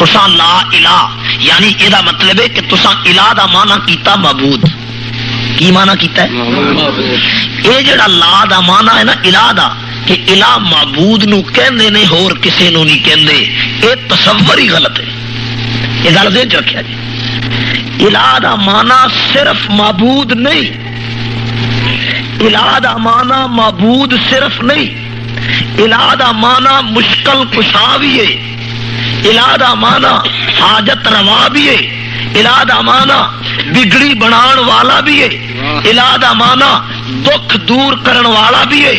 تساں لا الہ یعنی یہ مطلب ہے کہ تساں الہ دا معنی کیتا معبود. کی معنی کیتا ہے؟ یہ جڑا لا دا معنی ہے نا الہ دا کہ الہ معبود نو کہندے نے ہور کسے نو نہیں کہندے، یہ تصور ہی غلط ہے. یہ گل ذہن چ رکھیا جی. الہ دا معنی صرف معبود نہیں، الہ دا معنی معبود صرف نہیں، الہ دا معنی مشکل کشا بھی ہے، الہ دا معنی حاجت روا بھی ہے، الہ دا معنی بگڑی بنان والا بھی ہے، الہ دا معنی دکھ دور کرن والا بھی ہے،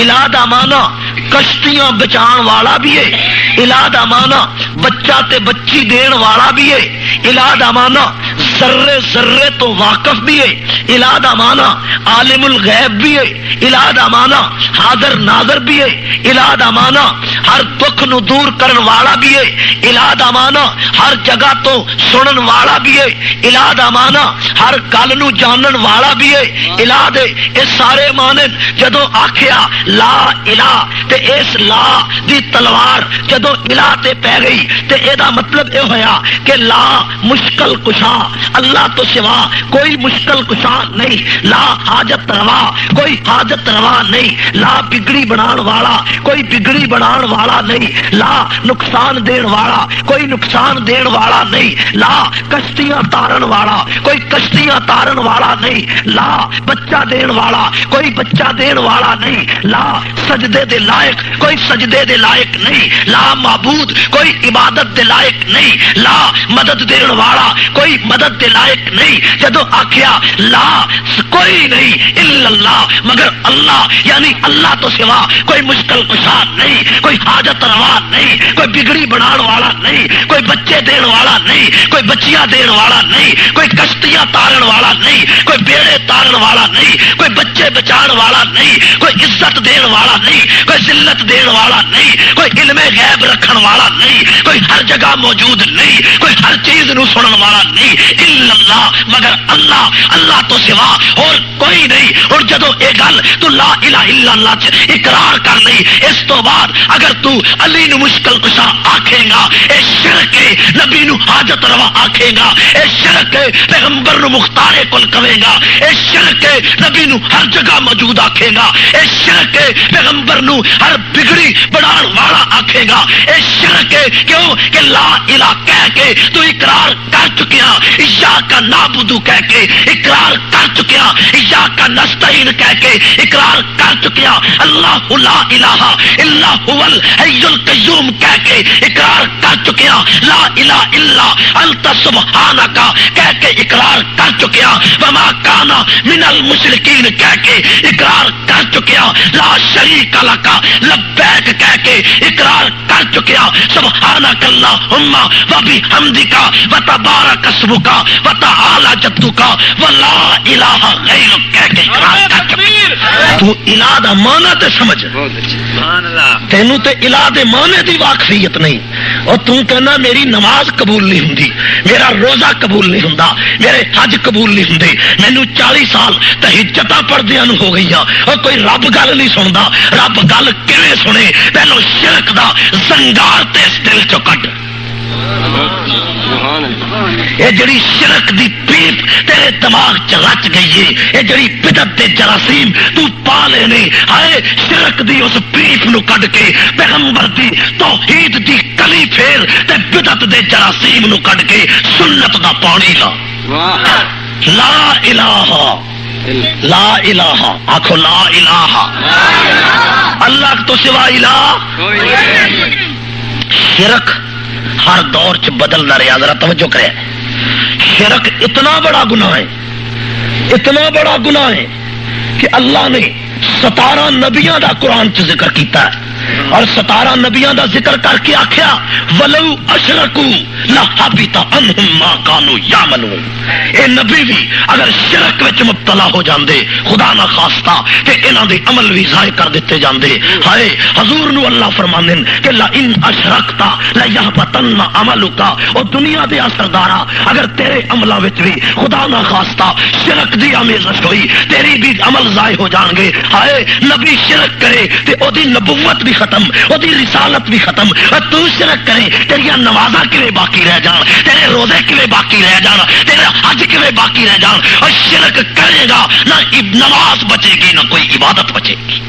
الہ دا معنی کشتیاں بچان والا بھی ہے، الہ دا معنی بچہ تے بچی دین والا بھی ہے، الہ دا معنی ذرے ذرے تو واقف بھی ہے، الہ دا معنی عالم الغیب بھی ہے، الہ دا معنی حاضر ناظر بھی ہے، الہ دا معنی ہر دکھ نو دور کرن والا بھی ہے، الہ دا معنی ہر جگہ تو سنن والا بھی ہے، الہ دا معنی ہر گل نو جانن والا بھی ہے. الہ دے اس سارے معنی جدو آکھیا لا الہ تے اس لا دی تلوار جدو الہ تے پہ گئی تے اے دا مطلب یہ ہویا کہ لا مشکل کشا، اللہ تو سوا کوئی مشکل کشا نہیں، لا حاجت روا کوئی حاجت روا نہیں، لا بگڑی بنان والا کوئی بگڑی بنان والا نہیں، لا نقصان دین والا کوئی نقصان دین والا نہیں، لا کشتیاں تارن والا کوئی کشتیاں تارن والا نہیں، لا بچہ دین والا کوئی بچہ دین والا نہیں، لا سجدے دے لائق کوئی سجدے دے لائق نہیں، لا معبود کوئی عبادت دے لائق نہیں، لا مدد دین والا کوئی مدد دے لائق نہیں. جدو آکھیا لا کوئی نہیں الا اللہ مگر اللہ یعنی اللہ تو سوا کوئی مشکل کشا نہیں، کوئی حاجت روا نہیں، کوئی بگڑی بنان والا نہیں، کوئی بچے دین والا نہیں، کوئی بچیاں دین والا نہیں، کوئی کشتیاں تارن والا نہیں، کوئی بیڑے تارن والا نہیں، کوئی بچے بچان والا نہیں، کوئی عزت دین والا نہیں، کوئی ذلت دین والا نہیں، کوئی علم غیب رکھن والا نہیں، کوئی ہر جگہ موجود نہیں، کوئی ہر چیز نو سنن والا نہیں الا اللہ مگر اللہ، اللہ تو سوا اور کوئی نہیں. اور جدو یہ گل تو لا الہ الا اللہ چ اقرار کر لی اس تو بعد اگر تو علی نو مشکل کشا آکھے گا اے شرک ہے، نبی نو حاجت روا آکھے گا اے شرک ہے، پیغمبر نو مختار کل کہے گا اے شرک ہے، نبی نو ہر جگہ موجود آکھے گا اے شرک ہے، پیغمبر نو ہر بگڑی بڑھان والا آکھے گا اے شرک ہے. کیوں کہ لا الہ کہہ کے تو اقرار کر چکیا، ایاک نعبد کہہ کے اقرار کر چکیا، ایاک نستعین کہہ کے اقرار کر چکیا، اللہ لا الہ الا هو الحی القیوم کہہ کے اقرار کر چکیا، لا الہ الا انت سبحانک کہہ کے اقرار کر چکیا، وما کان من المشرکین کہہ کے اقرار کر چکیا، لا شریک لک لبیک کہہ کے اقرار کر چکیا، سبحانک اللہم وبحمدک وتبارک اسمک وتعالی جدک ولا الہ غیرک کہہ کے اقرار کر چکیا. تو الہ دا معنی تے سمجھ، تینوں تے الہ دے معنی دی واقفیت نہیں، اور تو کہنا میری نماز قبول نہیں ہوندی، میرا روزہ قبول نہیں ہوندا، میرے حج قبول نہیں ہوندے، مینوں 40 سال تہجداں پڑھدیاں نوں ہو گئیاں، اور کوئی رب گل نہیں سندا. رب گل کیویں سنے؟ پہلو شرک دا زنگار تے اس دل چوں کڈ. یہ جڑی شرک دی پیپ تیرے دماغ چ رچ گئی ہے، یہ جڑی بدعت دے جراثیم تو پا لے نے، ہائے شرک دی اس پیپ نو کڈ کے پیغمبر دی توحید دی کلی پھیر تے بدعت دے جراثیم نو کڈ کے سنت دا پانی لا. لا الہ لا الہ آکھو لا الہ اللہ تو سوا الہ. شرک ہر دور چ بدلتا رہا، ذرا توجہ کرے. شرک اتنا بڑا گناہ ہے، اتنا بڑا گناہ ہے کہ اللہ نے 17 نبیاں دا قرآن چ ذکر کیتا ہے، اور 17 نبیاں دا ذکر کر کے آخیا ولو اشرکوا لحبط عنہم ما کانوا یعملون. اے نبی بھی اگر شرک وچ مبتلا ہو جاندے خدا نہ خواستہ تے انہاں دے عمل بھی ضائع کر دتے جاندے. ہائے حضور نو اللہ فرماندے کہ لئن اشرکت لیحبطن عملک. او دنیا دے سردارا اگر تیرے عملاں وچ بھی خدا نہ خواستہ شرک دی آمیزش ہوئی تیری بھی عمل ضائع ہو جان گے. ہائے نبی شرک کرے تے او دی نبوت بھی ختم ختم، وہی رسالت بھی ختم، اور تو شرک کرے تیریا نمازاں کیویں باقی رہ جان، تیرے روزے کیویں باقی رہ جان، تیرے حج کیویں باقی رہ جان، اور شرک کرے گا نہ نماز بچے گی نہ کوئی عبادت بچے گی۔